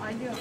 Alo.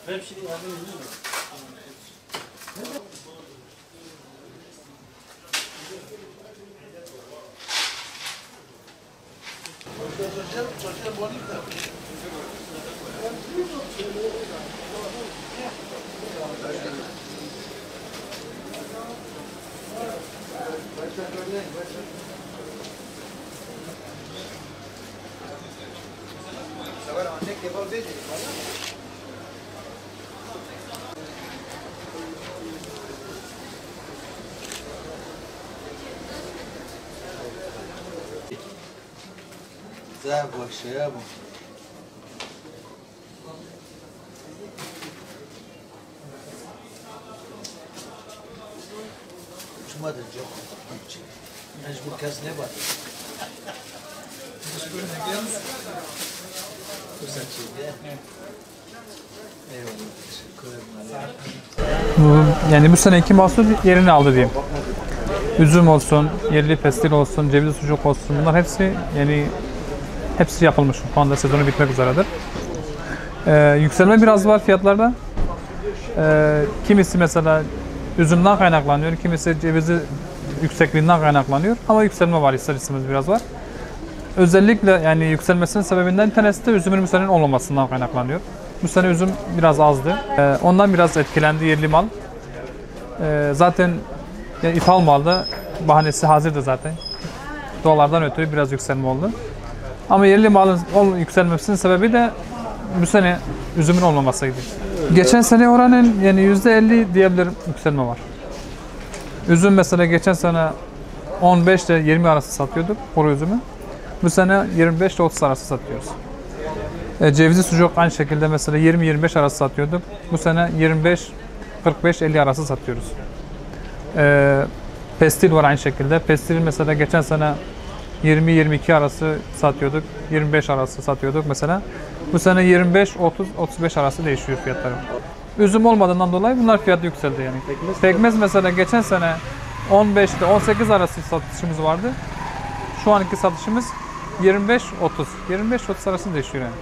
Hemşire yardım ediyor mu? Zé, você, Cuma da çok. Mecbur kez ne var? Mecbur ne geldi? Fırsatçıydı. Eyvallah. Teşekkür ederim. Yani bu seneki mahsul yerini aldı diyeyim. Üzüm olsun, yerli pestil olsun, cevizli sucuk olsun, bunlar hepsi yani hepsi yapılmış. Şu anda sezonu bitmek üzeredir. Yükselme biraz var fiyatlarda. Kimisi mesela üzümden kaynaklanıyor, kimisi cevizi yüksekliğinden kaynaklanıyor. Ama yükselme var, ister istemez biraz var. Özellikle yani yükselmesinin sebebinden bir tanesi de üzümün bu senenin olmamasından kaynaklanıyor. Bu sene üzüm biraz azdı. Ondan biraz etkilendi yerli mal. Zaten yani ithal malda bahanesi hazırdı zaten. Dolardan ötürü biraz yükselme oldu. Ama yerli malın yükselmesinin sebebi de bu sene üzümün olmamasıydı. Geçen sene oranın yani %50 diyebilirim yükselme var. Üzüm mesela geçen sene 15 ile 20 arası satıyorduk kuru üzümü. Bu sene 25 ile 30 arası satıyoruz. Cevizli sucuk aynı şekilde mesela 20-25 arası satıyorduk. Bu sene 25-45-50 arası satıyoruz. Pestil var aynı şekilde. Pestilin mesela geçen sene 20-22 arası satıyorduk. 25 arası satıyorduk mesela. Bu sene 25-30-35 arası değişiyor fiyatları. Üzüm olmadığından dolayı bunlar fiyatı yükseldi yani. Pekmez mesela geçen sene 15 ile 18 arası satışımız vardı. Şu anki satışımız 25-30. 25-30 arası değişiyor yani.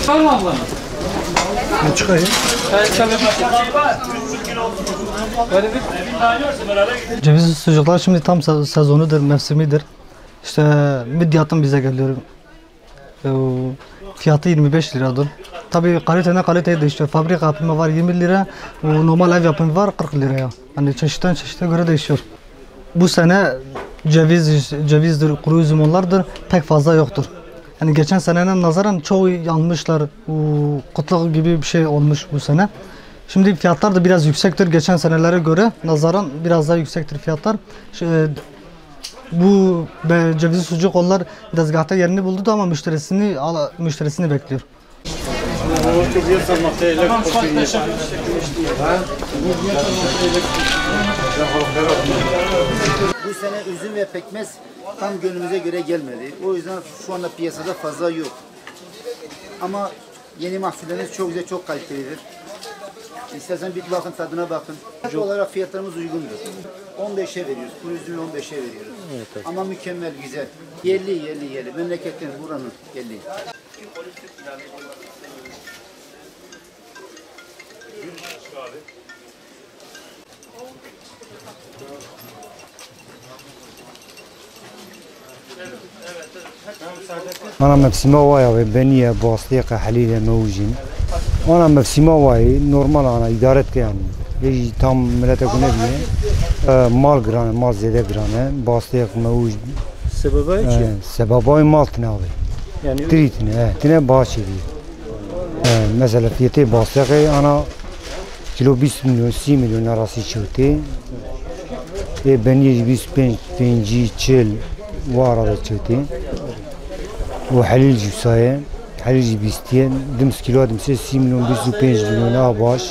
Var mı abla? Ne çıkayım? Cevizli sucuklar şimdi tam sezonudur, mevsimidir. İşte Midyat'tan bize geliyor. Fiyatı 25 liradır. Tabii kaliteden kaliteye değişiyor. Fabrika yapımı var 20 lira, normal ev yapımı var 40 liraya. Yani çeşitten çeşite göre değişiyor. Bu sene cevizdir, kuru üzüm onlardır pek fazla yoktur. Yani geçen seneden nazaran çoğu yanmışlar, kutluk gibi bir şey olmuş bu sene. Şimdi fiyatlar da biraz yüksektir geçen senelere göre nazaran biraz daha yüksektir fiyatlar. Bu cevizli sucuk onlar tezgahta yerini buldu ama müşterisini bekliyor. Bu sene üzüm ve pekmez tam gönlümüze göre gelmedi. O yüzden şu anda piyasada fazla yok. Ama yeni mahsullerimiz çok güzel, çok kalitelidir. İstersen bir bakın tadına bakın. Fiyat olarak fiyatlarımız uygundur. 15'e veriyoruz. Kuru üzümü 15'e veriyoruz. Ama mükemmel, güzel. Yerli. Memleketten buranın yerli. أنا مفسمة واي وبنية بواسطة حليلة موجين أنا مفسمة واي نورمال أنا إدارة يعني يجي تام ملته كنا بيه مال جرانه مال زيادة جرانه بواسطة موج Sebebi için. سبباي مال تناوي Yani تريتنا تنا باشي دي مثلا فيتي بواسطة أنا كيلو 20 مليون 30 مليون راسي شوتي بنية 25 بنجي تشيل وارد شوتي وحليل جوساية حليل بيستين دمس كيلو دمس 6 مليون 25 مليون باش